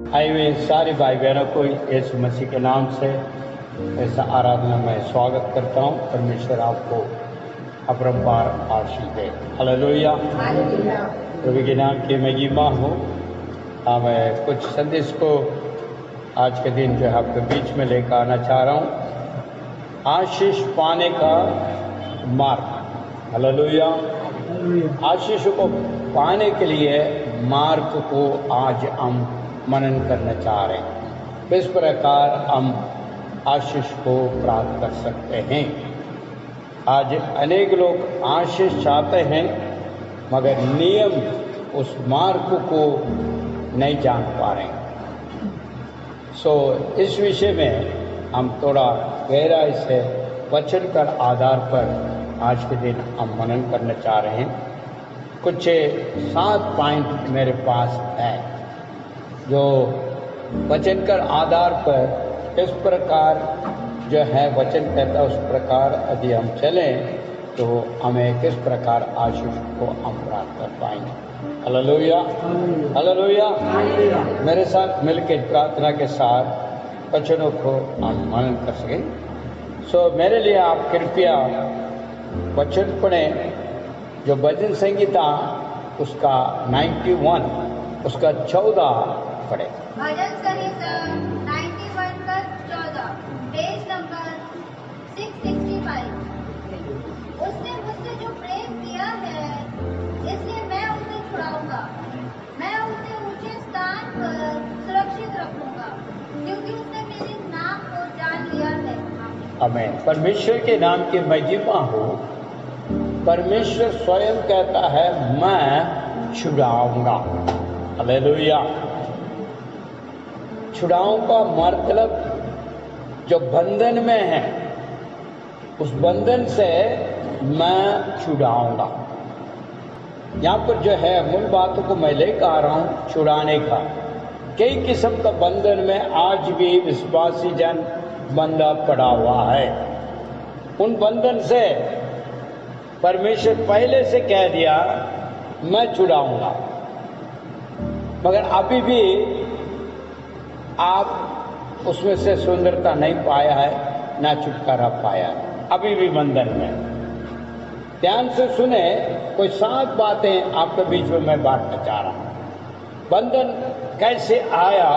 आए हुए सारे भाई बहनों को यीशु मसीह के नाम से ऐसा आराधना में स्वागत करता हूँ। परमेश्वर आपको अपरंपार आशीष दे। हालेलुया। प्रभु के नाम की महिमा हो। मैं कुछ संदेश को आज के दिन जो है आपके बीच में लेकर आना चाह रहा हूँ। आशीष पाने का मार्ग। हालेलुया। आशीष को पाने के लिए मार्ग को आज हम मनन करना चाह रहे हैं। किस प्रकार हम आशीष को प्राप्त कर सकते हैं। आज अनेक लोग आशीष चाहते हैं मगर नियम उस मार्ग को नहीं जान पा रहे हैं। इस विषय में हम थोड़ा गहराई से वचन के आधार पर आज के दिन हम मनन करना चाह रहे हैं। कुछ 7 पॉइंट मेरे पास है जो वचन के आधार पर इस प्रकार जो है वचन कहता है उस प्रकार यदि हम चलें तो हमें किस प्रकार आशीष को हम प्राप्त कर पाएंगे। हालेलुया। हालेलुया। मेरे साथ मिलकर प्रार्थना के साथ वचनों को हम मनन कर सकें। मेरे लिए आप कृपया वचन पढ़ें जो भजन संगीता उसका 91 उसका 14 पढ़े। भजन संहिता 91 का 14 पेज नंबर 665। उसने मुझसे जो प्रेम किया है इसलिए मैं उसे छुड़ाऊंगा। मैं उसे ऊंचे स्थान पर सुरक्षित रखूंगा क्योंकि उसने मेरे नाम को जान लिया है। आमीन। परमेश्वर के नाम की महिमा हो। परमेश्वर स्वयं कहता है मैं छुड़ाऊंगा। हालेलुया। छुड़ाऊं का मतलब जो बंधन में है उस बंधन से मैं छुड़ाऊंगा। यहाँ पर जो है मूल बातों को मैं लेकर आ रहा हूँ छुड़ाने का। कई किस्म का बंधन में आज भी विश्वासी जन बंधा पड़ा हुआ है। उन बंधन से परमेश्वर पहले से कह दिया मैं छुड़ाऊंगा मगर अभी भी आप उसमें से सुंदरता नहीं पाया है ना छुटकारा पाया है। अभी भी बंधन में। ध्यान से सुने कोई 7 बातें आपके बीच में मैं बांटना चाह रहा हूं। बंधन कैसे आया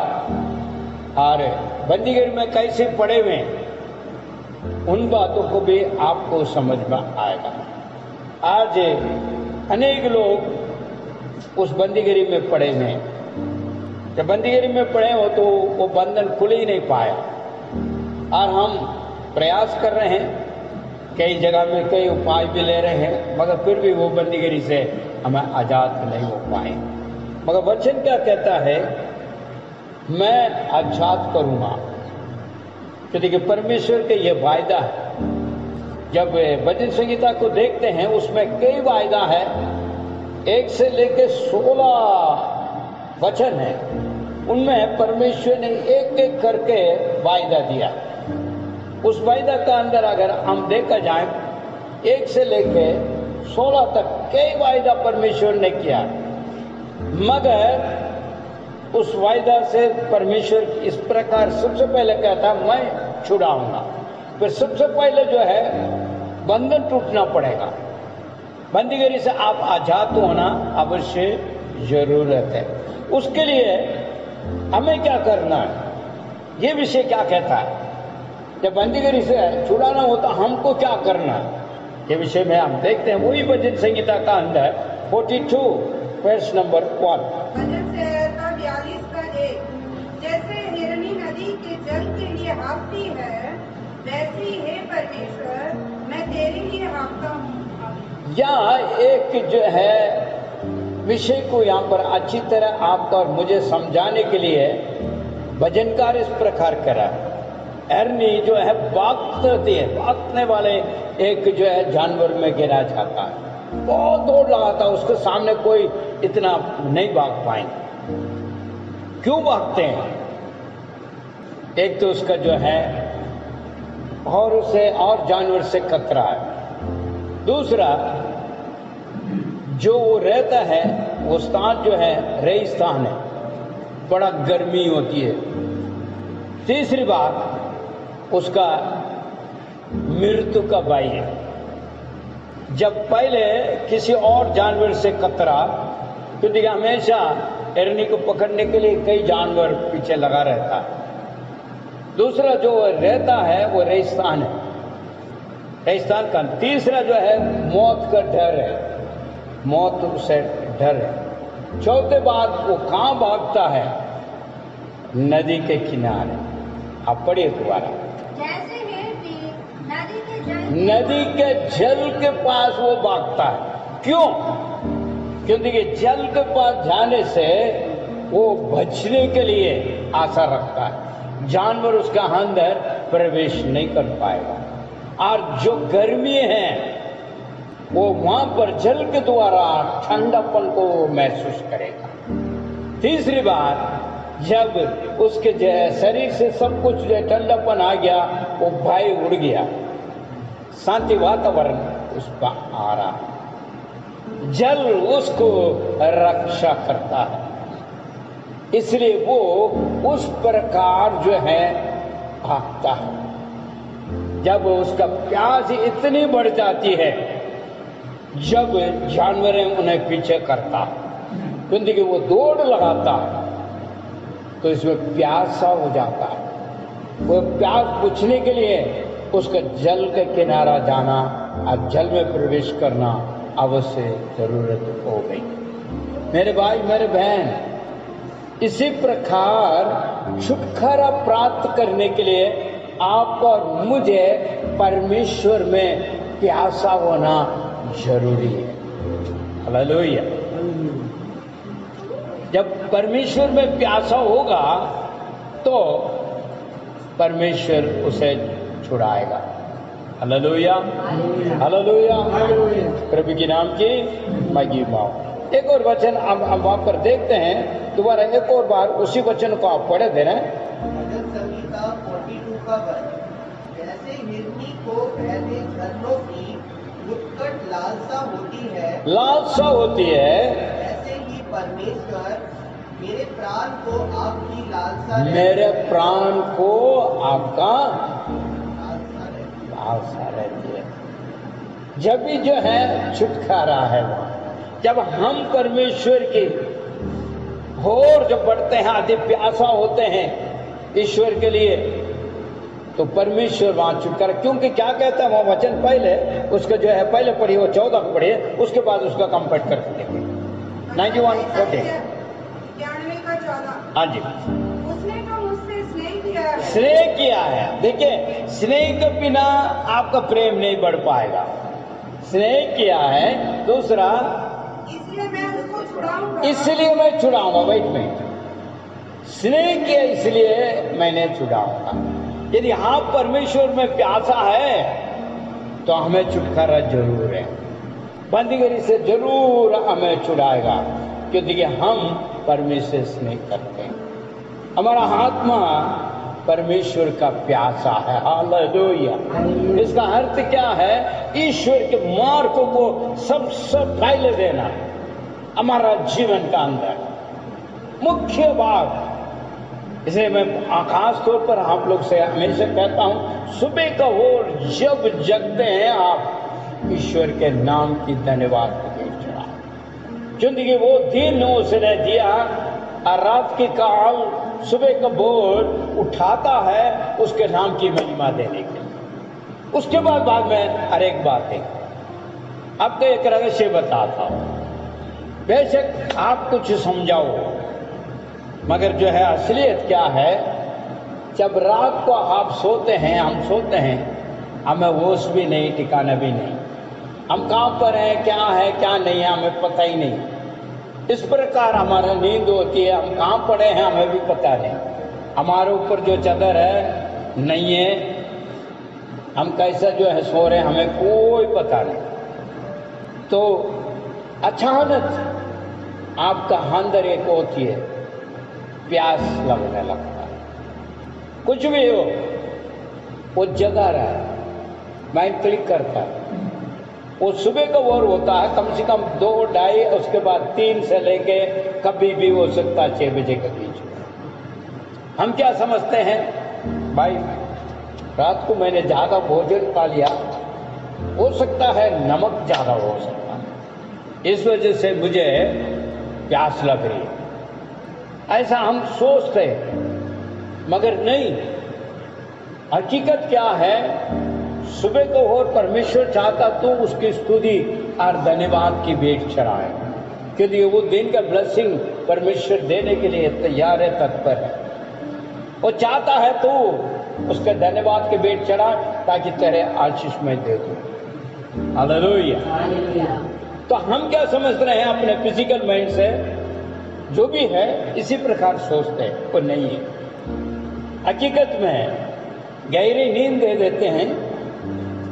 और बंदीगृह में कैसे पड़े हुए उन बातों को भी आपको समझ में आएगा। आज अनेक लोग उस बंदीगिरी में पड़े हुए हैं। जब बंदीगिरी में पड़े हो तो वो बंधन खुल ही नहीं पाया और हम प्रयास कर रहे हैं। कई जगह में कई उपाय भी ले रहे हैं मगर फिर भी वो बंदीगिरी से हमें आज़ाद नहीं हो पाए। मगर वचन क्या कहता है मैं आज़ाद करूँगा। तो देखिए परमेश्वर के ये वायदा है। जब भजन संगीता को देखते हैं उसमें कई वायदा है। 1 से लेकर 16 वचन है। उनमें परमेश्वर ने एक एक करके वायदा दिया। उस वायदा का अंदर अगर हम देखा जाए 1 से लेकर 16 तक कई वायदा परमेश्वर ने किया मगर उस वायदा से परमेश्वर इस प्रकार सबसे पहले कहता मैं छुड़ाऊंगा। फिर सबसे पहले जो है बंधन टूटना पड़ेगा। बंदीगिरी से आप आजाद होना अवश्य जरूरत है। उसके लिए हमें क्या करना है ये विषय क्या कहता है। जब बंदीगिरी से छुड़ाना होता हमको क्या करना है ये विषय में हम देखते हैं। वही भजन संगीता का अंदर 42 वर्स नंबर 1। भजन संहिता 42 का 1। जैसे हिरनी नदी के जल के लिए हाँफती है वैसी है परमेश्वर मैं तेरे लिए हाँफता हूँ। यहाँ एक जो है विषय को यहाँ पर अच्छी तरह आपका और मुझे समझाने के लिए भजनकार इस प्रकार करा। हिरनी जो है भागती है, भागने वाले एक जो है जानवर में गिरा जाता है। बहुत दौड़ लगाता है उसके सामने कोई इतना नहीं भाग पाएंगे। क्यों भागते हैं? एक तो उसका जो है और उसे और जानवर से खतरा है। दूसरा जो वो रहता है वो स्थान जो है रेगिस्तान है बड़ा गर्मी होती है। तीसरी बात उसका मृत्यु का भय है। जब पहले किसी और जानवर से खतरा, क्योंकि हमेशा हिरनी को पकड़ने के लिए कई जानवर पीछे लगा रहता है। दूसरा जो रहता है वो रेगिस्तान है, रेगिस्तान का। तीसरा जो है मौत का डर है, मौत से डर है। चौथे बात वो कहाँ भागता है? नदी के किनारे। आप पढ़िए दोबारा। जैसे हिरनी नदी के जल के पास वो भागता है। क्यों? क्योंकि जल के पास जाने से वो बचने के लिए आशा रखता है। जानवर उसका अंदर प्रवेश नहीं कर पाएगा। और जो गर्मी है वो वहां पर जल के द्वारा ठंडापन को महसूस करेगा। तीसरी बात, जब उसके शरीर से सब कुछ जो ठंडापन आ गया, वो भय उड़ गया, शांति वातावरण उस पर आ रहा है। जल उसको रक्षा करता है, इसलिए वो उस प्रकार जो है भागता है। जब उसका प्यास इतनी बढ़ जाती है, जब जानवर उन्हें पीछे करता है, क्योंकि वो दौड़ लगाता है, तो इसमें प्यासा हो जाता है। वो प्यास बुझने के लिए उसका जल के किनारा जाना और जल में प्रवेश करना अवश्य जरूरत हो गई। मेरे भाई मेरे बहन, इसी प्रकार छुटकारा प्राप्त करने के लिए आप और मुझे परमेश्वर में प्यासा होना जरूरी है। हालेलुया। जब परमेश्वर में प्यासा होगा तो परमेश्वर उसे छुड़ाएगा। हालेलुया, हालेलुया, प्रभु के नाम की महिमा हो। एक और वचन हम वहां पर देखते हैं, दोबारा एक और बार उसी वचन को आप पढ़े दे रहे हैं। भजन संहिता 42 का वर्ष, जैसे हिरनी को बहते झरनों की उत्कट लालसा होती है, ऐसे ही परमेश्वर मेरे प्राण को आपकी लालसा आपका लालसा रहती है। जब भी जो है छुटकारा है वहां, जब हम परमेश्वर की और जब बढ़ते हैं, अति प्यासा होते हैं ईश्वर के लिए, तो परमेश्वर वहां छुटकारा। क्योंकि क्या कहता है वहां वचन, पहले उसका जो है पहले पढ़िए, वो 14 को पढ़िए, उसके बाद उसका कंपेयर करके देखिए। 91 14 का 14। हाँ जी। उसने तो मुझसे स्नेह किया है। स्नेह किया है। देखिए, स्नेह के बिना आपका प्रेम नहीं बढ़ पाएगा। स्नेह किया है। दूसरा, इसलिए मैं उसको छुड़ाऊंगा। इसलिए मैं छुड़ाऊंगा। वेट में स्नेह किया इसलिए मैंने छुड़ाऊंगा। यदि आप परमेश्वर में प्यासा है तो हमें छुटकारा जरूर है। बंदीगिरी से जरूर हमें छुड़ाएगा, क्योंकि हम परमेश्वर स्नेह करते हैं। हमारा आत्मा परमेश्वर का प्यासा है। हालेलुया। इसका अर्थ क्या है? ईश्वर के मार्ग को सबसे पहले देना हमारा जीवन का अंदर मुख्य बात। इसलिए मैं खास तौर पर आप लोग से हमेशा कहता हूं, सुबह का ओर जब जगते हैं आप ईश्वर के नाम की धन्यवाद चढ़ा, क्योंकि वो दिन उसने दिया और रात की काल सुबह का भोर उठाता है उसके नाम की महिमा देने के लिए। उसके बाद में हर एक बात है। अब तो एक रहस्य बताता हूं, बेशक आप कुछ समझाओ, मगर जो है असलियत क्या है, जब रात को आप सोते हैं, हम सोते हैं, हमें होश भी नहीं, ठिकाना भी नहीं, हम कहां पर हैं, क्या है क्या नहीं है, हमें पता ही नहीं। इस प्रकार हमारा नींद होती है, हम कहां पड़े हैं हमें भी पता नहीं, हमारे ऊपर जो चादर है नहीं है, हम कैसा जो है सो रहे हैं हमें कोई पता नहीं। तो अचानक आपका अंदर एक होती है, प्यास लगने लगता है। कुछ भी हो, वो जगा रहा है, माइंड क्लिक करता है। वो सुबह का वोर होता है, कम से कम 2, 2:30, उसके बाद 3 से लेके कभी भी हो सकता है 6 बजे के बीच में। हम क्या समझते हैं, भाई रात को मैंने ज्यादा भोजन खा लिया, हो सकता है नमक ज्यादा हो सकता है, इस वजह से मुझे प्यास लग रही है। ऐसा हम सोचते हैं, मगर नहीं। हकीकत क्या है, सुबह को और परमेश्वर चाहता तो उसकी स्तुति और धन्यवाद की भेंट चढ़ाए, क्योंकि वो दिन का ब्लेसिंग परमेश्वर देने के लिए तैयार है, तत्पर है। वो चाहता है तो उसके धन्यवाद की भेंट चढ़ा, ताकि तेरे आशीष में दे दो। हालेलुया। तो हम क्या समझ रहे हैं अपने फिजिकल माइंड से, जो भी है इसी प्रकार सोचते हैं, वो नहीं है। हकीकत में गहरी नींद दे देते हैं,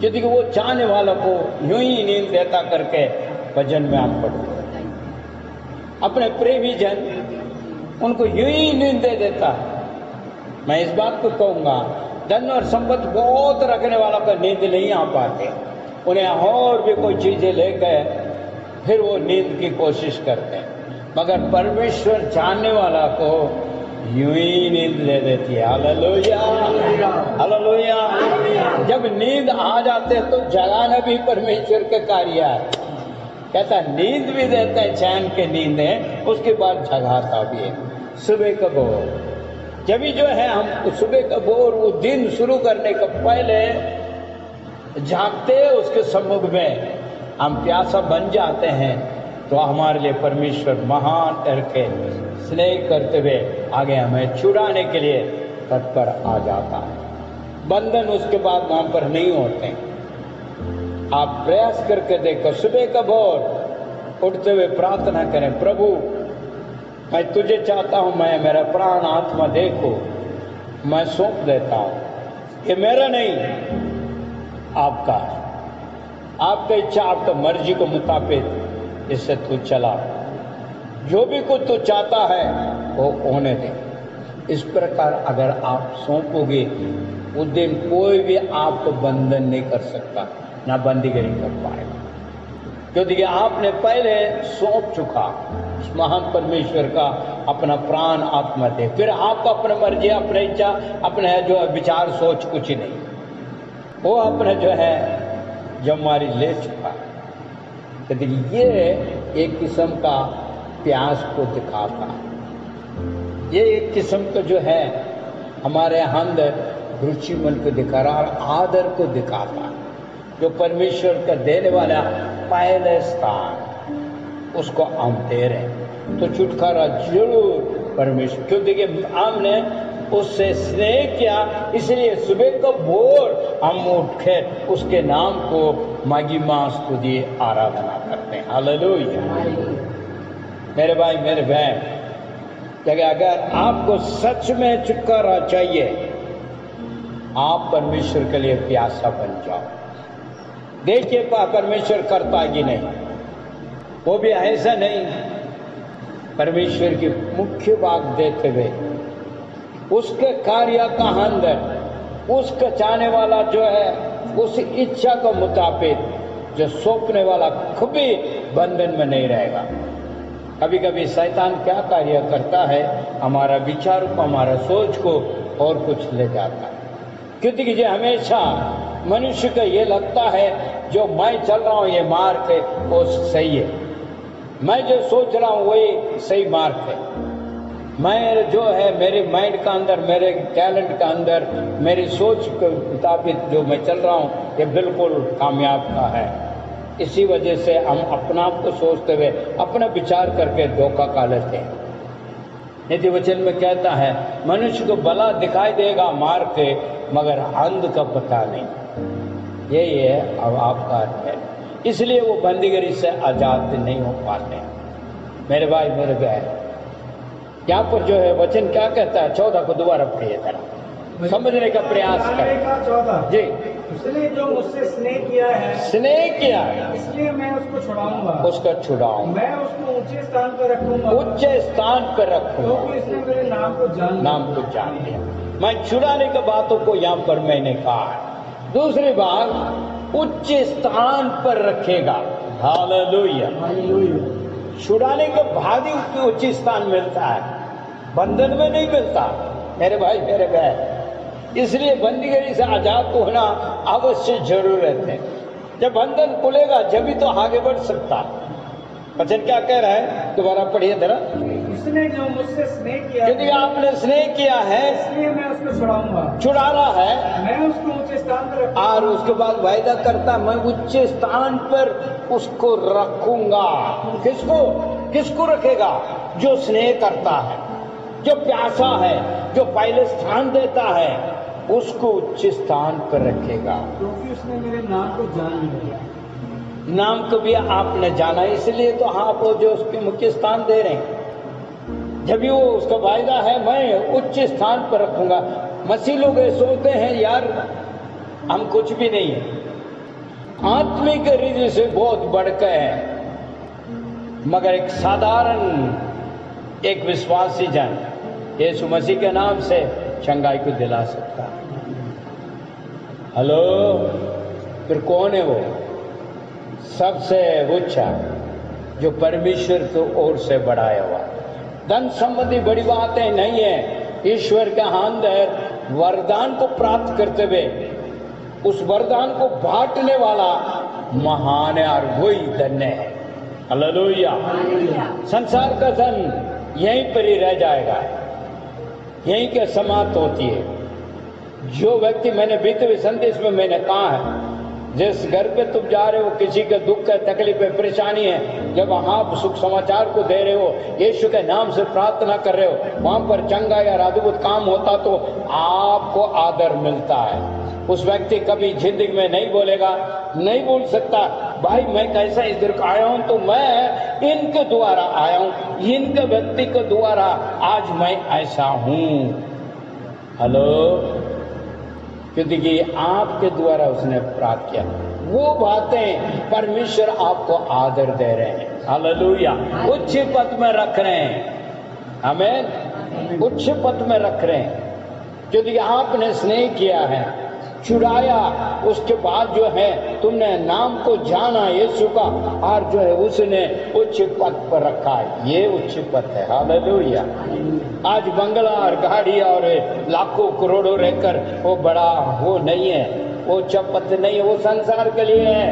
क्योंकि वो चाहने वालों को यूं ही नींद देता करके भजन में हम पढ़ते हैं। अपने प्रेमी जन उनको यूं ही नींद दे देता है। मैं इस बात को कहूंगा, धन और संपत्ति बहुत रखने वालों का नींद नहीं आ पाते, उन्हें और भी कोई चीजें लेकर फिर वो नींद की कोशिश करते हैं, मगर परमेश्वर जानने वाला को यूं ही नींद दे देती है। Hallelujah, hallelujah. जब नींद आ जाते तो जगाना भी परमेश्वर का कार्य है। कहता है नींद भी देता है, चैन के नींद है, उसके बाद जगाता भी है। सुबह का भोर, जब भी जो है हम सुबह का भोर, वो दिन शुरू करने का पहले जागते उसके सम्मुख में हम प्यासा बन जाते हैं, तो हमारे लिए परमेश्वर महान करके स्नेह करते हुए आगे हमें छुड़ाने के लिए तत्पर आ जाता है। बंधन उसके बाद वहां पर नहीं होते। आप प्रयास करके देखो, सुबह का भोर उठते हुए प्रार्थना करें, प्रभु मैं तुझे चाहता हूं, मैं मेरा प्राण आत्मा देखो, मैं सौंप देता हूं, ये मेरा नहीं आपका, आपका इच्छा आपका मर्जी को मुताबिक इससे तू चला, जो भी कुछ तू चाहता है वो होने दे। इस प्रकार अगर आप सौंपोगे, उस दिन कोई भी आपको बंधन नहीं कर सकता, ना बंदीगिरी कर पाएगा, क्योंकि आपने पहले सौंप चुका उस महान परमेश्वर का अपना प्राण आत्मा दे। फिर आपका अपना मर्जी, अपनी इच्छा, अपने जो विचार सोच कुछ ही नहीं, वो अपने जो है जमारी ले चुका। क्योंकि ये एक किस्म का प्यास को दिखाता है, ये एक किस्म का जो है हमारे अंदर रुचि मन को दिखा रहा और आदर को दिखाता है, जो परमेश्वर का देने वाला पहले स्थान उसको हम दे रहे हैं। तो छुटकारा जरूर परमेश्वर, क्योंकि हमने उससे स्नेह किया, इसलिए सुबह को भोर हम उठ के उसके नाम को महिमा स्तुति आराधना करते हैं। हालेलुया। मेरे भाई मेरे बहन, अगर आपको सच में छुटकारा चाहिए, आप परमेश्वर के लिए प्यासा बन जाओ। देखिए परमेश्वर करता कि नहीं, वो भी ऐसा नहीं, परमेश्वर की मुख्य बात देते हुए उसके कार्य का अंदर उसका चाहने वाला जो है उस इच्छा के मुताबिक जो सौंपने वाला कभी बंधन में नहीं रहेगा। कभी कभी शैतान क्या कार्य करता है, हमारा विचार को, हमारा सोच को और कुछ ले जाता है, क्योंकि ये हमेशा मनुष्य को ये लगता है जो मैं चल रहा हूं ये मार्ग है वो सही है, मैं जो सोच रहा हूं वही सही मार्ग है, मैं जो है मेरे माइंड का अंदर, मेरे टैलेंट का अंदर, मेरी सोच के मुताबिक जो मैं चल रहा हूं ये बिल्कुल कामयाब का है। इसी वजह से हम अपना आप को सोचते हुए अपना विचार करके धोखा खा लेते हैं। नीति वचन में कहता है मनुष्य को भला दिखाई देगा मार्ग के, मगर अंध का पता नहीं। यही है अब आपका है, इसलिए वो बंदीगिरी से आजाद नहीं हो पाते। मेरे भाई मेरे बहन, यहाँ पर जो है वचन क्या कहता है, 14 को दोबारा पढ़िए जरा, समझने का प्रयास करें। 14 जी, इसलिए जो मुझसे स्नेह किया है, स्नेह किया है, इसलिए मैं उसको छुड़ाऊंगा, उसका छुड़ाऊं, मैं उसको ऊंचे स्थान पर रखूंगा, उच्च स्थान पर रखूंगा, क्योंकि इसने मेरे नाम को जान लिया। नाम को जान लिया। मैं छुड़ाने की बातों को यहाँ पर मैंने कहा है। दूसरी बात, उच्च स्थान पर रखेगा। हालेलुया। हालेलुया। छुड़ाने के बाद ही उसको उच्च स्थान मिलता है, बंधन में नहीं मिलता। मेरे भाई मेरे बहन, इसलिए बंदीगिरी से आजाद को होना अवश्य जरूरत है। जब बंधन खुलेगा जब तो आगे बढ़ सकता। वचन क्या कह रहा है, दोबारा पढ़िए जरा। उसने जो मुझसे स्नेह किया यदि आपने स्नेह किया है, इसलिए मैं उसको छुड़ाऊंगा, छुड़ा रहा है, मैं उसको ऊंचे स्थान पर रखूंगा। और उसके बाद वायदा करता, मैं उच्च स्थान पर उसको रखूंगा। किसको रखेगा? जो स्नेह करता है, जो प्यासा है, जो पहले स्थान देता है, उसको उच्च स्थान पर रखेगा। क्योंकि उसने मेरे नाम को जान लिया। नाम को भी आपने जाना, इसलिए तो आप वो जो उसके मुख्य स्थान दे रहे हैं। जब भी वो उसका वायदा है, मैं उच्च स्थान पर रखूंगा। मसीह लोग सोचते हैं यार हम कुछ भी नहीं है, आत्मिक रीति से बहुत बढ़कर है, मगर एक साधारण एक विश्वासी जन यीशु मसीह के नाम से चंगाई को दिला सकता है। हेलो, फिर कौन है वो? सबसे ऊंचा, जो परमेश्वर की ओर से बढ़ाया हुआ। धन संबंधी बड़ी बातें नहीं है। ईश्वर के अंदर वरदान को प्राप्त करते हुए उस वरदान को बांटने वाला महान है और वही धन्य है। हालेलुया। संसार का धन यहीं पर ही रह जाएगा, यहीं के समाप्त होती है। जो व्यक्ति, मैंने बीते हुए संदेश में मैंने कहा है, जिस घर पे तुम जा रहे हो, किसी का दुख है, तकलीफ है, परेशानी है, जब आप सुख समाचार को दे रहे हो, यीशु के नाम से प्रार्थना कर रहे हो, वहां पर चंगा या अद्भुत काम होता तो आपको आदर मिलता है। उस व्यक्ति कभी जिंदगी में नहीं बोलेगा, नहीं बोल सकता भाई मैं कैसा इधर का आया हूं, तो मैं इनके द्वारा आया हूं, इनके व्यक्ति के द्वारा आज मैं ऐसा हूं। हेलो, क्योंकि आपके द्वारा उसने प्राप्त किया। वो बातें परमेश्वर आपको आदर दे रहे हैं। हालेलुया। उच्च पद में रख रहे हैं, आमीन। उच्च पद में रख रहे हैं, क्योंकि आपने स्नेह किया है, छुड़ाया, उसके बाद जो है तुमने नाम को जाना यीशु का, और जो है उसने उच्च पद पर रखा है। ये उच्च पद है। हालेलुया। आज बंगला और गाड़ी और लाखों करोड़ों रहकर वो बड़ा वो नहीं है, वो उच्च पद नहीं है, वो संसार के लिए है,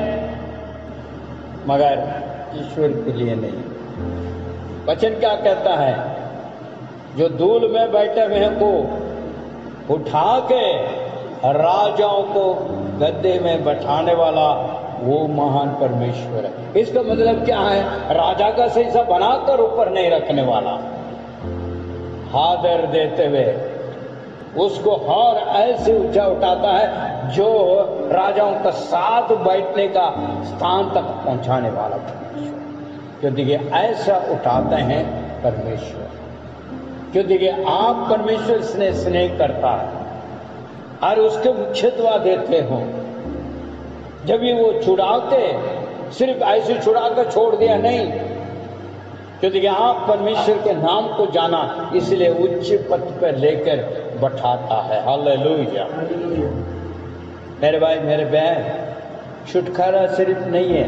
मगर ईश्वर के लिए नहीं। वचन क्या कहता है? जो धूल में बैठे हुए को उठा के राजाओं को गद्दे में बैठाने वाला वो महान परमेश्वर है। इसका मतलब क्या है? राजा का शीशा बनाकर ऊपर नहीं रखने वाला, आदर देते हुए उसको और ऐसे ऊंचा उठाता है जो राजाओं का साथ बैठने का स्थान तक पहुंचाने वाला परमेश्वर। क्योंकि ऐसा उठाते हैं परमेश्वर, क्योंकि आप परमेश्वर से स्नेह करता है और उसके मुख्यत्व देते हो। जब भी वो छुड़ाते, सिर्फ ऐसे छुड़ा कर छोड़ दिया नहीं, क्योंकि आप परमेश्वर के नाम को जाना, इसलिए उच्च पद पर लेकर बैठाता है। हालेलुया। मेरे भाई मेरे बहन, छुटकारा सिर्फ नहीं है,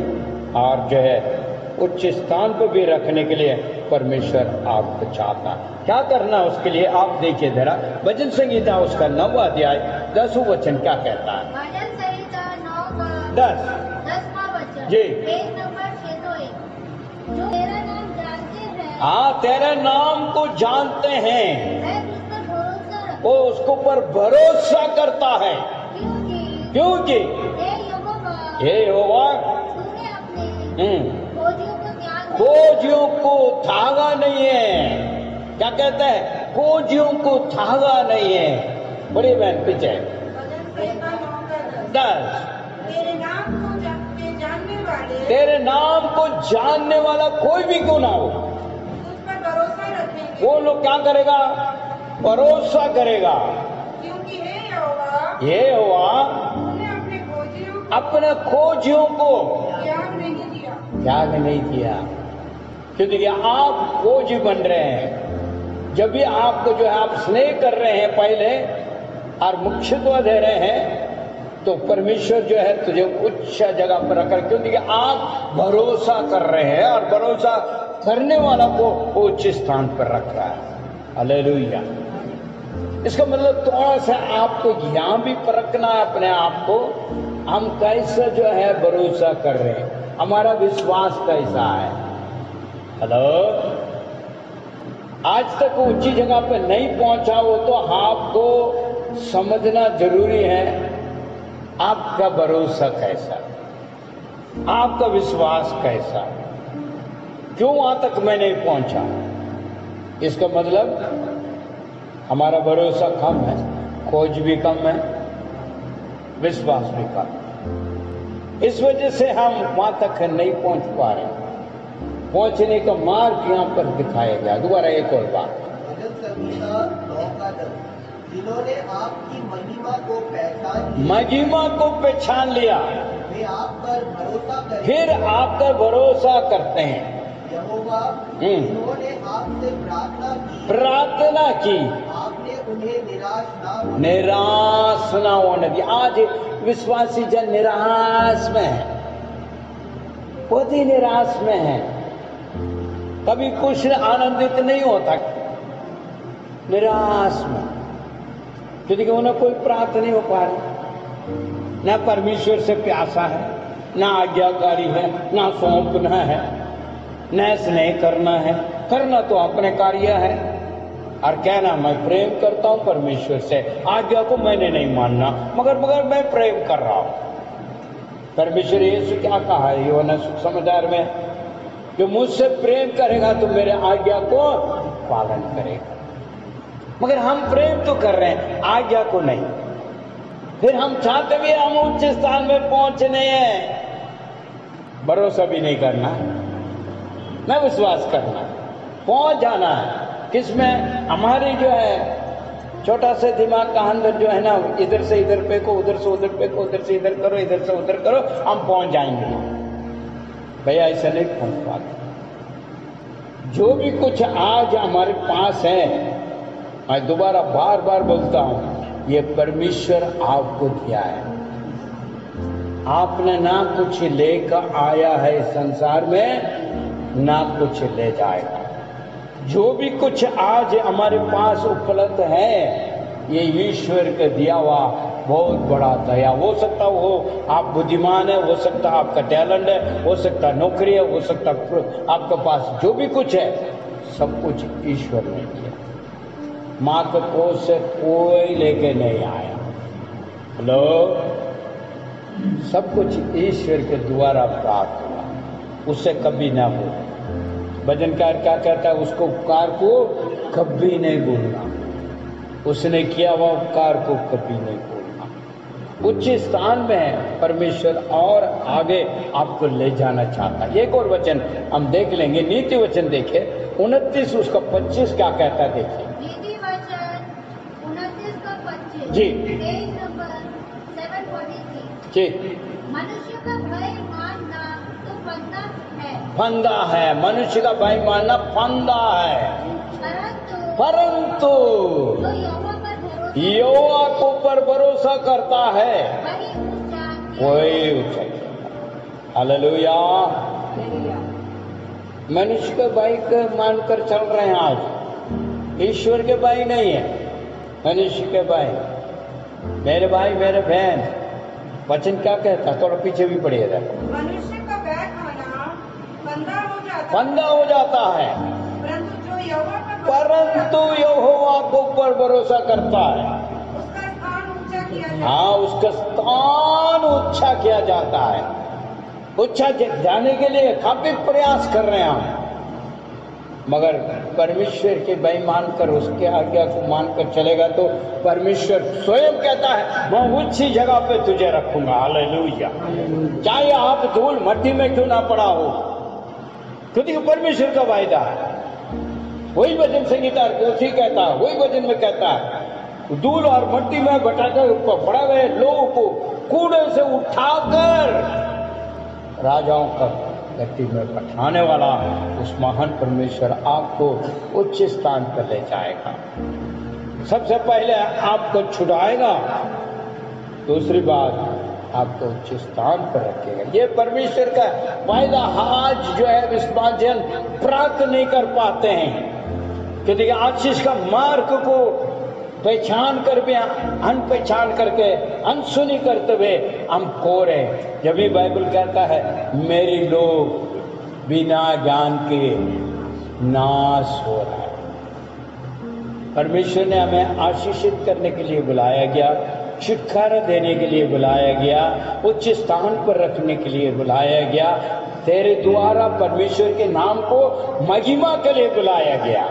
और जो है उच्च स्थान पर भी रखने के लिए परमेश्वर आपको चाहता है। क्या करना उसके लिए? आप देखिए जरा भजन संहिता उसका 9वां अध्याय 10वां वचन क्या कहता है? भजन संहिता 9 का 10वां वचन जी। Page number 601। जो तेरा नाम जानते हैं, हाँ, तेरे नाम को जानते हैं, मैं उस पर भरोसा रखता वो उसको पर भरोसा करता है। हूं, क्योंकि हे यहोवा, तूने अपने खोजियों को त्याग खोजियों को थागा नहीं है। क्या कहता है? खोजियों को थागा नहीं है। बड़ी बहन पीछे भजन संहिता 9 का 10। तेरे नाम को जानने वाले, तेरे नाम को जानने वाला कोई भी क्यों ना हो, तुझ पर भरोसा रखेंगे। वो लोग क्या करेगा? भरोसा करेगा। क्योंकि हे यहोवा, ये हुआ तूने अपने खोजियों को त्याग नहीं दिया। त्याग नहीं किया, क्योंकि आप खोजी बन रहे हैं। जब भी आपको जो है आप स्नेह कर रहे हैं पहले और मुख्यत्व दे रहे हैं, तो परमेश्वर जो है तुझे उच्च जगह पर रखकर, क्योंकि आप भरोसा कर रहे हैं और भरोसा करने वाला को उच्च स्थान पर रख रहा है। हालेलुया। इसका मतलब थोड़ा सा आपको यहां भी परखना है अपने आप को, हम कैसे जो है भरोसा कर रहे हैं, हमारा विश्वास कैसा है। हेलो, आज तक ऊंची जगह पे नहीं पहुंचा हो तो आपको समझना जरूरी है आपका भरोसा कैसा, आपका विश्वास कैसा, क्यों वहां तक मैं नहीं पहुंचा। इसका मतलब हमारा भरोसा कम है, खोज भी कम है, विश्वास भी कम। इस वजह से हम वहां तक नहीं पहुंच पा रहे। पहुंचने का मार्ग यहां पर दिखाया गया। दोबारा एक और बात, भजन संहिता 9 का 10, जिन्होंने आपकी महिमा को पहचान लिया, महिमा को पहचान लिया, वे आप पर भरोसा करें। फिर आपका भरोसा करते हैं। यहोवा, जिन्होंने आपसे प्रार्थना की, आपने उन्हें निराश ना होने दिया। आज विश्वासी जन निराश में है, बहुत ही निराश में है, कभी कुछ आनंदित नहीं होता, निराश में, क्योंकि उन्हें कोई प्राप्त नहीं हो पा रही, ना परमेश्वर से प्यासा है, ना आज्ञाकारी है, ना सौंपना है, न स्नेह करना है। करना तो अपने कार्य है और कहना मैं प्रेम करता हूं परमेश्वर से, आज्ञा को मैंने नहीं मानना, मगर मैं प्रेम कर रहा हूं। परमेश्वर यीशु क्या कहा है यूहन्ना सुसमाचार में, जो मुझसे प्रेम करेगा तो मेरे आज्ञा को पालन करेगा। मगर हम प्रेम तो कर रहे हैं, आज्ञा को नहीं। फिर हम चाहते भी हम उच्च स्थान में पहुंचने हैं, भरोसा भी नहीं करना, न विश्वास करना, पहुंच जाना है। किसमें? हमारी जो है छोटा सा दिमाग का अंदर जो है ना, इधर से इधर फेंको, उधर से उधर फेंको, उधर से इधर करो, इधर से उधर करो, हम पहुंच जाएंगे। भैया ऐसा नहीं पहुंच पाते। जो भी कुछ आज हमारे पास है, मैं दोबारा बार बार बोलता हूं, ये परमेश्वर आपको दिया है। आपने ना कुछ लेकर आया है इस संसार में, ना कुछ ले जाएगा। जो भी कुछ आज हमारे पास उपलब्ध है, ये ईश्वर का दिया हुआ बहुत बड़ा दया। हो सकता हो आप बुद्धिमान है, हो सकता आपका टैलेंट है, हो सकता नौकरी है, हो सकता आपके पास जो भी कुछ है, सब कुछ ईश्वर ने दिया। माँ के कोख से कोई लेके नहीं आया। हेलो, सब कुछ ईश्वर के द्वारा प्राप्त हुआ, उससे कभी ना भूलना। भजनकार क्या कहता है, उसको उपकार को कभी नहीं भूलना, उसने किया हुआ उपकार को कभी नहीं भूलना। उच्च स्थान में परमेश्वर और आगे आपको ले जाना चाहता है। एक और वचन हम देख लेंगे, नीति वचन देखे 29 उसका 25 क्या कहता है, देखिए। नीति वचन 29 का 25 जी। Page number 743। जी। मनुष्य का भय मानना तो फंदा है, फंदा है, मनुष्य का भय मानना फंदा है, परंतु जो यहोवा को पर भरोसा करता है वही ऊंचा। हालेलुया। मनुष्य के भाई को मानकर चल रहे हैं आज, ईश्वर के भाई नहीं है, मनुष्य के भाई। मेरे भाई मेरे बहन, वचन क्या कहता, थोड़ा पीछे भी पड़िएगा। मनुष्य का बैग खाना फंदा हो जाता है, परंतु यहोवा को पर भरोसा करता है, उसका स्थान ऊंचा किया जाता है। हाँ, उसका स्थान ऊंचा किया जाता है। ऊंचा जाने के लिए काफी प्रयास कर रहे हैं हम, मगर परमेश्वर के भय मानकर, उसके आज्ञा को मानकर चलेगा तो परमेश्वर स्वयं कहता है मैं ऊंची जगह पे तुझे रखूंगा। हालेलुया। चाहे आप धूल मट्टी में क्यों ना पड़ा हो, क्योंकि परमेश्वर का वायदा है। वही भजन संगीतकार कोसी कहता है, वही भजन में कहता है, धूल और मट्टी में बटाकर पड़ा हुए लोगों को कूड़े से उठाकर राजाओं का गद्दी में बैठाने वाला उस महान परमेश्वर आपको उच्च स्थान पर ले जाएगा। सबसे पहले आपको छुड़ाएगा, दूसरी बात आपको उच्च स्थान पर रखेगा। ये परमेश्वर का वायदा आज जो है विश्वासजन प्राप्त नहीं कर पाते हैं, क्योंकि आशीष का मार्ग को पहचान कर भी अनपहचान करके अनसुनी करते हुए हम कोरे। जब भी बाइबल कहता है मेरी लोग बिना ज्ञान के नाश हो रहा है। परमेश्वर ने हमें आशीषित करने के लिए बुलाया गया, छुटकारा देने के लिए बुलाया गया, उच्च स्थान पर रखने के लिए बुलाया गया, तेरे द्वारा परमेश्वर के नाम को महिमा के लिए बुलाया गया।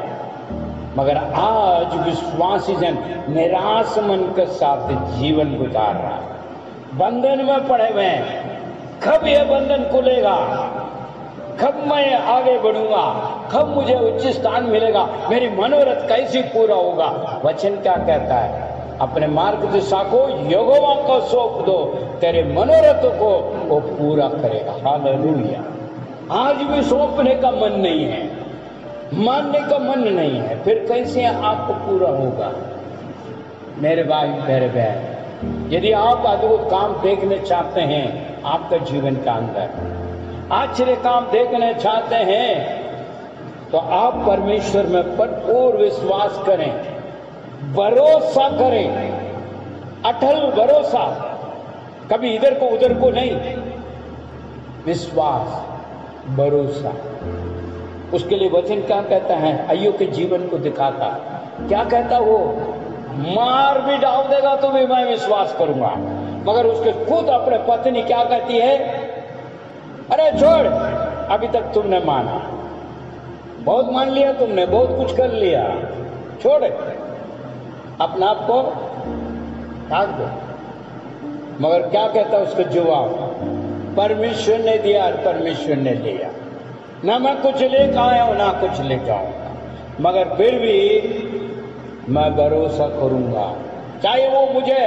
मगर आज विश्वासी जन निराश मन के साथ जीवन गुजार रहा है, बंधन में पड़े हुए हैं। कब यह बंधन खुलेगा, कब मैं आगे बढ़ूंगा, कब मुझे उच्च स्थान मिलेगा, मेरी मनोरथ कैसे पूरा होगा। वचन क्या कहता है, अपने मार्ग दिशा को यहोवा को सौंप दो, तेरे मनोरथों को वो पूरा करेगा। हालेलुया। आज भी सौंपने का मन नहीं है, मानने का मन नहीं है, फिर कैसे आपको पूरा होगा। मेरे भाई मेरे बहन, यदि आप अद्भुत काम देखने चाहते हैं आपका जीवन का अंदर, आश्चर्य काम देखने चाहते हैं, तो आप परमेश्वर में भरपूर विश्वास करें, भरोसा करें, अटल भरोसा, कभी इधर को उधर को नहीं, विश्वास भरोसा। उसके लिए वचन क्या कहता है, अय्यूब के जीवन को दिखाता। क्या कहता वो, मार भी डाल देगा तो भी मैं विश्वास करूंगा। मगर उसके खुद अपने पत्नी क्या कहती है, अरे छोड़, अभी तक तुमने माना, बहुत मान लिया तुमने, बहुत कुछ कर लिया, छोड़, अपने आप को भाग दो। मगर क्या कहता उसका जवाब, परमेश्वर ने दिया और परमेश्वर ने लिया, ना मैं कुछ लेकर आया हूं ना कुछ ले जाऊंगा, मगर फिर भी मैं भरोसा करूंगा, चाहे वो मुझे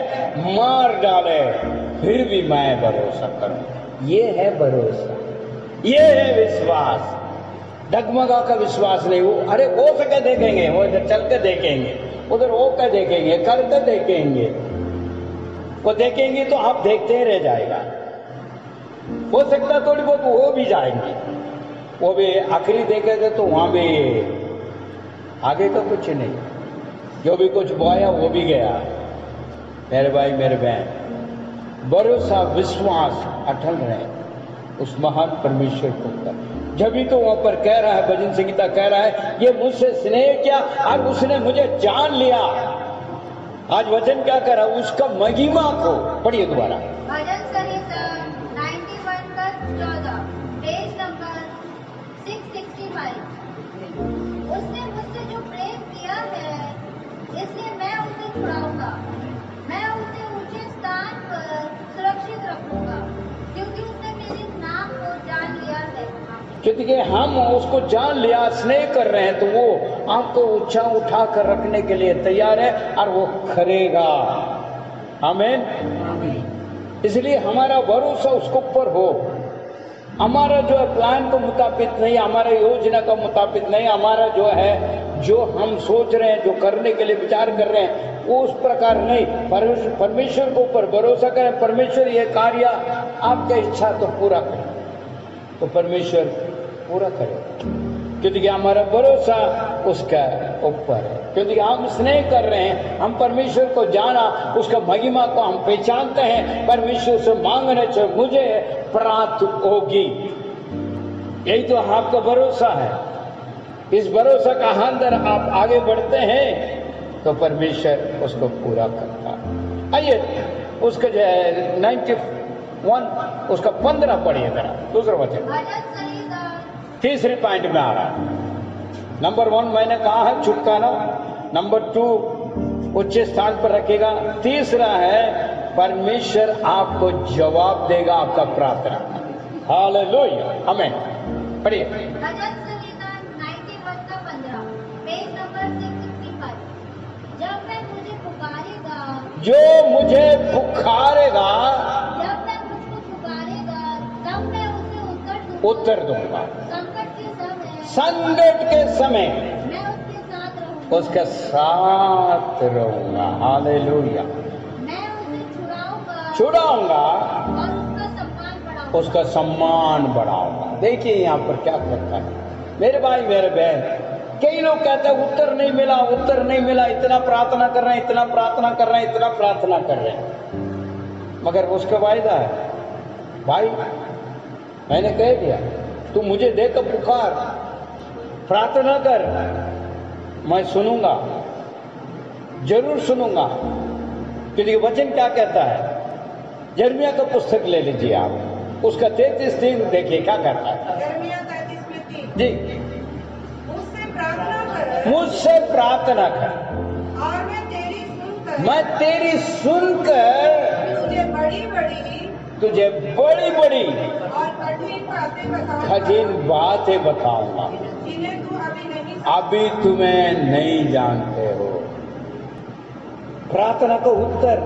मार डाले फिर भी मैं भरोसा करूंगा। ये है भरोसा, ये है विश्वास। डगमगा का विश्वास नहीं, वो अरे वो सके देखेंगे, वो इधर चल के देखेंगे, उधर वो के देखेंगे, करके देखेंगे, वो देखेंगे तो आप देखते ही रह जाएगा। हो सकता थोड़ी बहुत वो भी जाएंगे, वो भी आखिरी देखेंगे तो वहां भी आगे का कुछ नहीं, जो भी कुछ बोया वो भी गया। मेरे भाई मेरे बहन, भरोसा विश्वास अटल रहे उस महान परमेश्वर को कर। जब भी तो वहां पर कह रहा है, भजन संगीता कह रहा है, ये मुझसे स्नेह किया और उसने मुझे जान लिया। आज वचन क्या कर रहा है, उसका महिमा को पढ़िए दोबारा। भजन संहिता 91 का 14, पेज नंबर 665। उसने मुझसे जो प्रेम किया है, इसलिए मैं उसे छुड़ाऊंगा, मैं उसे ऊंचे स्थान पर सुरक्षित रखूंगा, क्योंकि उसने मेरे नाम को जान लिया है। क्योंकि हम उसको जान लिया, स्नेह कर रहे हैं, तो वो आपको ऊंचा उठा कर रखने के लिए तैयार है और वो करेगा। आमीन। इसलिए हमारा भरोसा उसके ऊपर हो। हमारा जो है प्लान के मुताबिक नहीं, हमारा योजना का मुताबिक नहीं, हमारा जो है जो हम सोच रहे हैं, जो करने के लिए विचार कर रहे हैं, वो उस प्रकार नहीं। परमेश्वर के ऊपर भरोसा करें, परमेश्वर ये कार्य आपकी इच्छा तो पूरा करे, तो परमेश्वर पूरा करे, क्योंकि हमारा भरोसा उसका ऊपर है। क्योंकि हम स्नेह कर रहे हैं, हम परमेश्वर को जाना, उसका महिमा को हम पहचानते हैं, परमेश्वर से मांगने से मुझे प्राप्त होगी। यही तो आपका भरोसा है। इस भरोसा का अंदर आप आगे बढ़ते हैं तो परमेश्वर उसको पूरा करता है। आइए उसका जो है 91 उसका 15 पढ़िए जरा, दूसरा वचन। भजन संहिता तीसरे पॉइंट में आ रहा है। नंबर 1 मैंने कहा है छुटकारा, नंबर 2 उच्च स्थान पर रखेगा, तीसरा है परमेश्वर आपको जवाब देगा आपका प्रार्थना। हालेलुया, आमीन। पढ़िए। भजन संहिता 91 का 15, पेज नंबर 665। जब मैं मुझे पुकारेगा, जो मुझे पुकारेगा, जब मैं मुझको पुकारेगा, तब मैं उसे उत्तर दूंगा। संकट के समय संकट के समय मैं उसके साथ रहूंगा, उसके साथ रहूंगा। हालेलुया। मैं उसे छुड़ाऊंगा और उसका सम्मान बढ़ाऊंगा। उसका सम्मान बढ़ाऊंगा। देखिए यहाँ पर क्या करता है मेरे भाई मेरे बहन, कई लोग कहते हैं उत्तर नहीं मिला, उत्तर नहीं मिला, इतना प्रार्थना कर रहे हैं, इतना प्रार्थना कर रहे हैं, इतना प्रार्थना कर रहे हैं, मगर उसका वायदा है भाई, मैंने कह दिया तू मुझे देकर पुकार, प्रार्थना कर, मैं सुनूंगा, जरूर सुनूंगा। क्योंकि वचन क्या कहता है? यिर्मयाह का पुस्तक ले लीजिए आप, उसका 33:3 देखिए क्या कहता है। यिर्मयाह 33:3 जी, मुझसे प्रार्थना कर मुझसे प्रार्थना कर और मैं तेरी सुनकर तुझे बड़ी बड़ी और कठिन बातें बताऊंगा जिन्हें तू अभी तुम्हें नहीं जानते हो। प्रार्थना का उत्तर,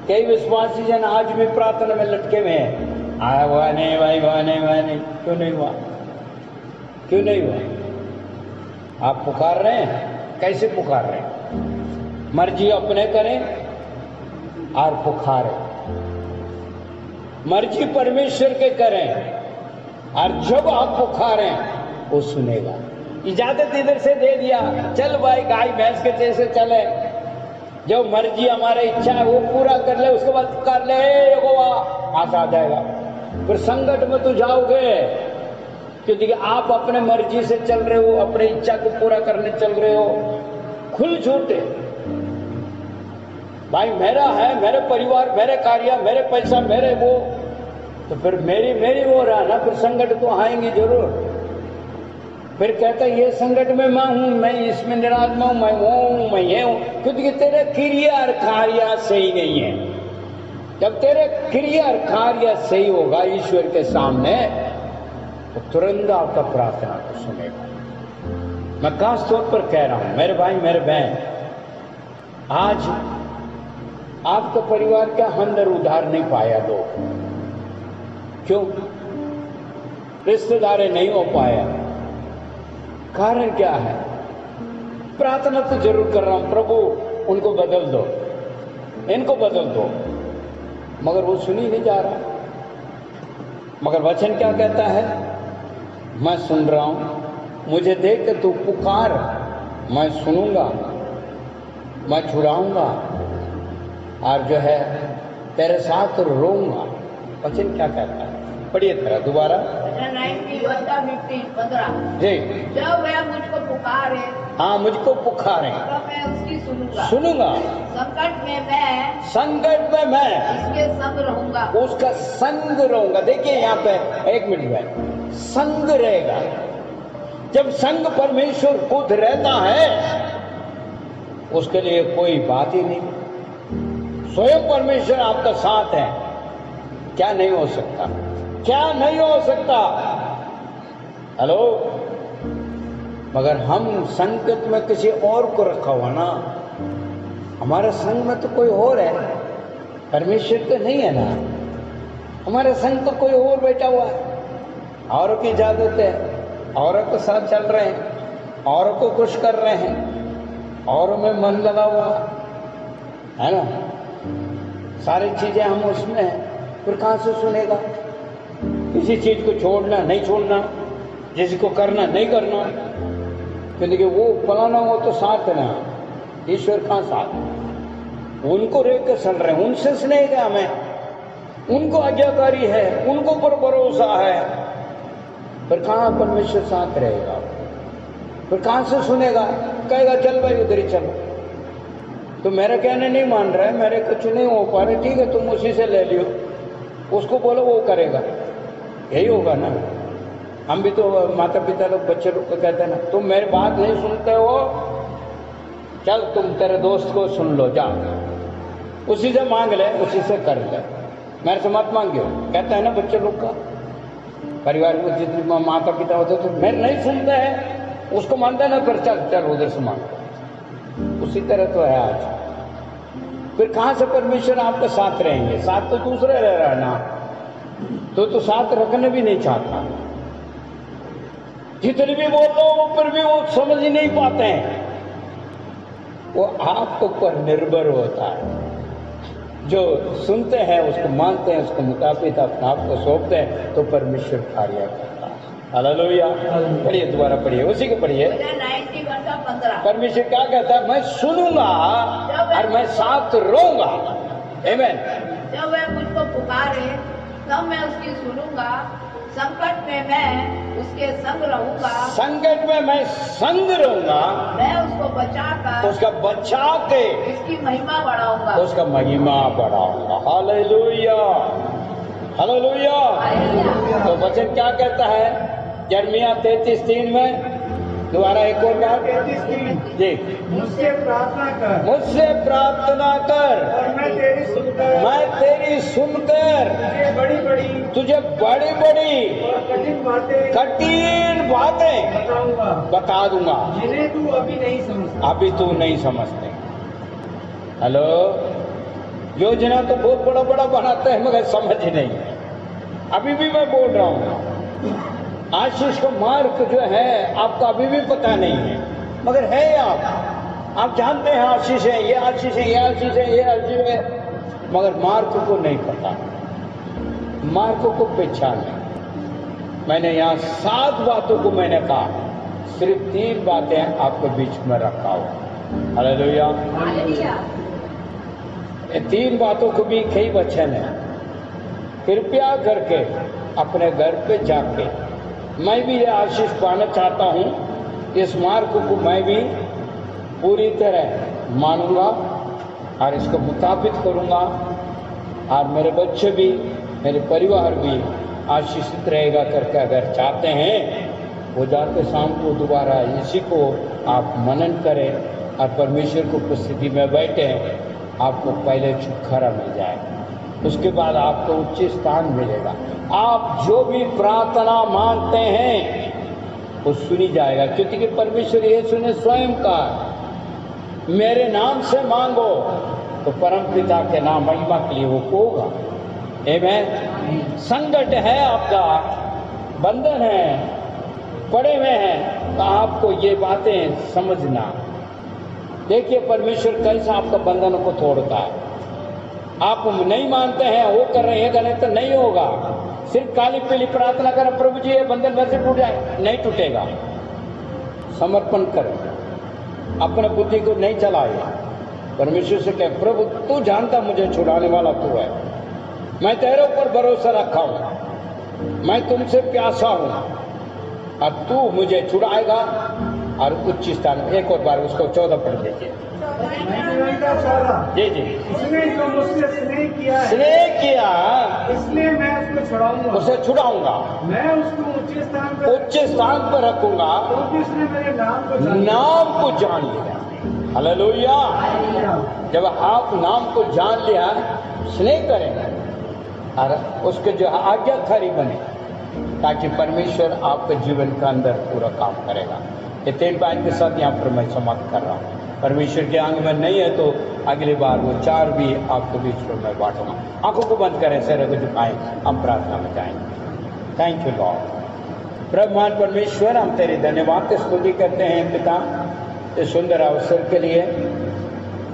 कई विश्वासी जन आज भी प्रार्थना में लटके हुए हैं, आया हुआ नहीं भाई, हुआ नहीं, क्यों नहीं हुआ, क्यों नहीं हुआ? आप पुकार रहे हैं, कैसे पुकार रहे हैं? मर्जी अपने करें और पुकारें, मर्जी परमेश्वर के करें, और जब आप पुकारें वो सुनेगा। इजाजत इधर से दे दिया, चल भाई गाय भैंस के जैसे चले, जो मर्जी हमारा इच्छा है वो पूरा कर ले, उसके बाद कर ले यहोवा, पास आ जाएगा। फिर संकट में तो जाओगे, क्योंकि आप अपने मर्जी से चल रहे हो, अपने इच्छा को पूरा करने चल रहे हो, खुल छूटे भाई मेरा है, मेरे परिवार, मेरे कार्य, मेरे पैसा, मेरे वो, तो फिर मेरी हो रहा ना, फिर संकट तो आएंगे जरूर। फिर कहता ये संकट में मैं हूं, मैं इसमें निरात्मा हूं, मैं वो हूं, मैं ये हूं, क्योंकि तेरे क्रिया और कार्य सही नहीं है। जब तेरे क्रिया और कार्य सही होगा ईश्वर के सामने, तो तुरंत आपका प्रार्थना को सुनेगा। मैं खास तौर पर कह रहा हूं मेरे भाई, मेरे बहन, आज आपका परिवार के अंदर उधार नहीं पाया लोग, क्यों? रिश्तेदार नहीं हो पाया, कारण क्या है? प्रार्थना तो जरूर कर रहा हूं, प्रभु उनको बदल दो, इनको बदल दो, मगर वो सुनी नहीं जा रहा। मगर वचन क्या कहता है? मैं सुन रहा हूं, मुझे देख के तू पुकार, मैं सुनूंगा, मैं छुड़ाऊंगा, और जो है तेरे साथ रोऊंगा। वचन क्या कहता है? पढ़िए तरह दोबारा। 15 जी, जब वह मुझको पुकारे, हाँ मुझको पुकारे तो मैं उसकी सुनूंगा, संकट में मैं इसके संग रहूंगा, उसका संग रहूंगा। देखिए यहाँ पे एक मिनट में, संग रहेगा। जब संग परमेश्वर खुद रहता है, उसके लिए कोई बात ही नहीं। स्वयं परमेश्वर आपका साथ है, क्या नहीं हो सकता, क्या नहीं हो सकता? हेलो, मगर हम संकट में किसी और को रखा हुआ ना, हमारे संग में तो कोई और है, परमेश्वर तो नहीं है ना, हमारे संग तो कोई और बैठा हुआ है, औरों की इजाजत है, औरों के साथ चल रहे हैं, औरों को खुश कर रहे हैं, औरों में मन लगा हुआ है ना, सारी चीजें हम उसमें हैं, फिर कहां से सुनेगा? किसी चीज को छोड़ना नहीं छोड़ना, जिसको करना नहीं करना, क्योंकि वो फलाना हो तो साथ है ना, ईश्वर कहां साथ? उनको रेख के चल रहे हैं, उनसे स्नेह है हमें, उनको आज्ञाकारी है, उनको पर भरोसा है, फिर कहां परमेश्वर साथ रहेगा? फिर कहां से सुनेगा? कहेगा चल भाई उधर ही चलो, तो मेरा कहना नहीं मान रहा है, मेरे कुछ नहीं हो पा रहा, ठीक है तुम उसी से ले लियो, उसको बोलो वो करेगा, यही होगा ना। हम भी तो माता पिता लोग बच्चे लोग को कहते हैं ना, तुम मेरी बात नहीं सुनते हो, चल तुम तेरे दोस्त को सुन लो, जा उसी से मांग ले, उसी से कर ले, मेरे से मत मांगियो, कहते हैं ना बच्चे लोग का। परिवार में जितने माता पिता होते तो मेरे नहीं सुनते हैं, उसको मानते ना, फिर चल चल उधर से मांग। उसी तरह तो है आज। फिर कहां से परमेश्वर आपके साथ रहेंगे? साथ तो दूसरे रह रहा है ना, तो साथ रखने भी नहीं चाहता। जितने भी बोलो फिर भी वो समझ ही नहीं पाते हैं। वो आपके ऊपर निर्भर होता है, जो सुनते हैं उसको मानते हैं, उसके मुताबिक अपने आप को सौंपते हैं, तो परमेश्वर कार्य करता है। हालेलुया। पढ़िए, दोबारा पढ़िए, उसी को पढ़िए। 91 का 15। परमेश्वर क्या कहता है? मैं सुनूंगा और मैं साथ रहूंगा। आमीन। जब वह मुझको पुकारे तब मैं उसकी सुनूंगा, संकट में मैं उसके संग रहूंगा, संकट में मैं संग रहूंगा, मैं उसको बचाकर उसका बचा के उसकी महिमा बढ़ाऊंगा। उसका महिमा बढ़ाऊंगा। Hallelujah, hallelujah. तो वचन क्या कहता है? यिर्मयाह 33:3 में, दोबारा एक और बार 33:3 जी, मुझसे प्रार्थना कर मुझसे प्रार्थना कर और मैं तेरी सुनकर मैं तेरी सुनकर तुझे बड़ी बड़ी कठिन बातें बताऊंगा, बता दूंगा, जिन्हें तू अभी नहीं समझता। अभी तू नहीं समझते। हेलो, योजना तो बहुत बड़ा बड़ा बनाते हैं मगर समझ नहीं है। अभी भी मैं बोल रहा हूँ, आशीष का मार्ग जो है आपका अभी भी पता नहीं है, मगर है आप जानते हैं आशीष है, ये आशीष है, ये आशीष है, ये आशीष है, मगर मार्ग को नहीं पता, मार्ग को पहचाने। मैंने यहाँ 7 बातों को मैंने कहा, सिर्फ 3 बातें आपके बीच में रखा हुआ। हालेलुया। ये 3 बातों को भी कई वचन है। कृपया करके अपने घर पे जाके, मैं भी ये आशीष पाना चाहता हूँ, इस मार्ग को मैं भी पूरी तरह मानूंगा और इसको मुताबिक करूंगा, और मेरे बच्चे भी, मेरे परिवार भी आशीषित रहेगा करके अगर चाहते हैं, वो जाके शाम को दोबारा इसी को आप मनन करें और परमेश्वर को उपस्थिति में बैठे, आपको पहले छुटकारा मिल जाएगा, उसके बाद आपको उच्च स्थान मिलेगा। आप जो भी प्रार्थना मांगते हैं वो सुनी जाएगा, क्योंकि परमेश्वर यीशु ने स्वयं कहा, मेरे नाम से मांगो तो परमपिता के नाम महिमा के लिए वो होगा। आमीन। संकट है, आपका बंधन है, पड़े हुए हैं, तो आपको ये बातें समझना। देखिए परमेश्वर कैसा आपका बंधन को तोड़ता है। आप नहीं मानते हैं, वो कर रहे हैं, गलत तो नहीं होगा। सिर्फ काली पीली प्रार्थना करें, प्रभु जी ये बंधन में से टूट जाए, नहीं टूटेगा। समर्पण करें, अपने बुद्धि को नहीं चलाए, परमेश्वर से कहें, प्रभु तू जानता मुझे छुड़ाने वाला तू है, मैं तेरे ऊपर भरोसा रखा हूं, मैं तुमसे प्यासा हूं और तू मुझे छुड़ाएगा और उच्च स्थान में। एक और बार उसको 14 पढ़ दीजिए। 91 का 14। जी जी। उसने जो मुझसे स्नेह किया है, स्नेह किया, इसलिए मैं उसको छुड़ाऊंगा, उसे छुड़ाऊंगा, मैं उसको उच्च स्थान पर उच्च स्थान पर रखूंगा, क्योंकि उसने मेरे नाम को जान नाम को जान लिया। हालेलुया। लिया। जब आप नाम को जान लिया, स्नेह करें और उसके जो आज्ञाकारी बने, ताकि परमेश्वर आपके जीवन का अंदर पूरा काम करेगा। ये 3 बात के साथ यहाँ पर मैं समाप्त कर रहा हूँ। परमेश्वर के आंग में नहीं है तो अगली बार वो 4 भी आपके बीच में मैं बांटूंगा। आंखों को बंद करें, सर को झुकाएं, हम प्रार्थना में जाएंगे। Thank you Lord. प्रभुमान परमेश्वर, हम तेरी धन्यवाद स्तुति करते हैं पिता, इस सुंदर अवसर के लिए,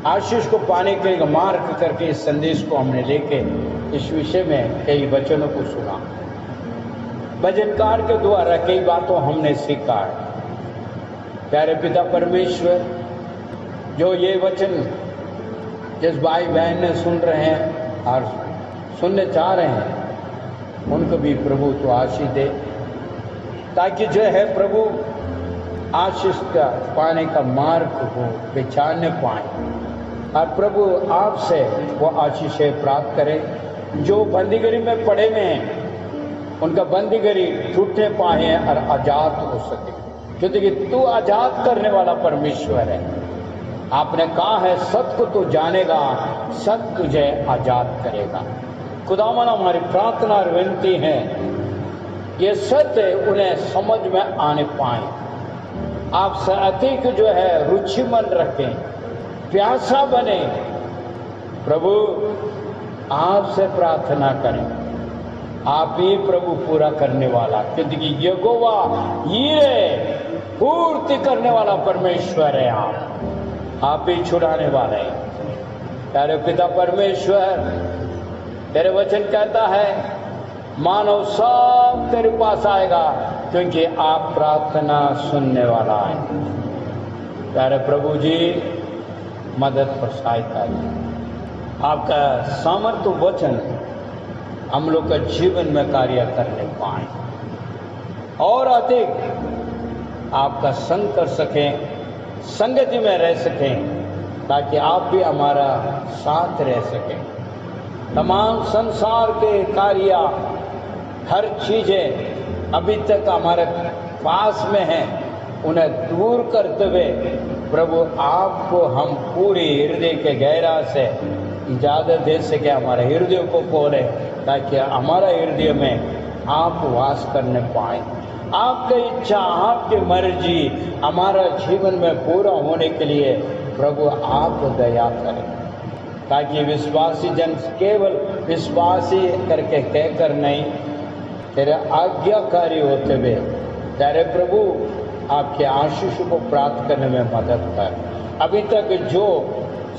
आशीष को पाने के लिए मार्ग करके इस संदेश को हमने लेके इस विषय में कई वचनों को सुना, भजनकार के द्वारा कई बातों हमने सीखा है। प्यारे पिता परमेश्वर, जो ये वचन जिस भाई बहन ने सुन रहे हैं और सुनने चाह रहे हैं, उनको भी प्रभु तो आशीष दे, ताकि जो है प्रभु आशीष का पाने का मार्ग को पहचानने पाए और प्रभु आपसे वो आशीषें प्राप्त करें। जो बंदीगरी में पड़े हुए हैं, उनका बंदीगरी छूटने पाए और आजाद हो सके, क्योंकि तू आजाद करने वाला परमेश्वर है। आपने कहा है, सत्य को तू जानेगा, सत्य तुझे आजाद करेगा। खुदावन, हमारी प्रार्थना और विनती है, ये सत्य उन्हें समझ में आने पाए, आप से अधिक जो है रुचि मन रखें, प्यासा बने। प्रभु आपसे प्रार्थना करें, आप ही प्रभु पूरा करने वाला, क्योंकि यहोवा हीरे पूर्ति करने वाला परमेश्वर है। आप ही छुड़ाने वाले हैं। प्यारे पिता परमेश्वर, तेरे वचन कहता है, मानव सब तेरे पास आएगा, क्योंकि आप प्रार्थना सुनने वाला है। प्यारे प्रभु जी, मदद पर सहायता दी। आपका सामर्थ्य वचन हम लोग का जीवन में कार्य करने पाए और अधिक आपका संग कर सकें, संगति में रह सकें, ताकि आप भी हमारा साथ रह सकें। तमाम संसार के कार्य, हर चीजें अभी तक हमारे पास में हैं, उन्हें दूर करते हुए प्रभु आपको हम पूरी हृदय के गहरा से इजाजत दे सके, हमारे हृदय को खोले, ताकि हमारा हृदय में आप वास करने पाए। आपकी इच्छा, आपकी मर्जी हमारा जीवन में पूरा होने के लिए प्रभु आप दया करें, ताकि विश्वासी जन केवल विश्वासी करके कहकर नहीं, तेरे आज्ञाकारी होते हुए तेरे प्रभु आपके आशीष को प्राप्त करने में मदद कर। अभी तक जो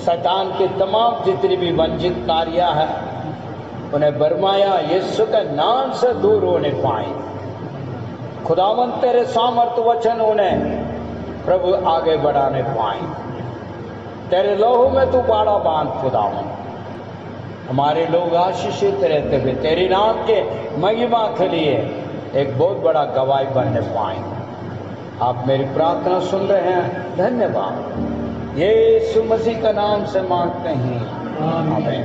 शैतान के तमाम जितनी भी वंचित कार्य है, उन्हें बरमाया यीशु के नाम से दूर होने पाए। खुदावन तेरे सामर्थ वचन उन्हें प्रभु आगे बढ़ाने पाए। तेरे लोहू में तू बाड़ा बांध खुदावन, हमारे लोग आशीषित रहते हुए तेरे नाम के महिमा के लिए एक बहुत बड़ा गवाही बनने पाए। आप मेरी प्रार्थना सुन रहे हैं, धन्यवाद। यीशु मसीह का नाम से मांगते हैं, आमीन।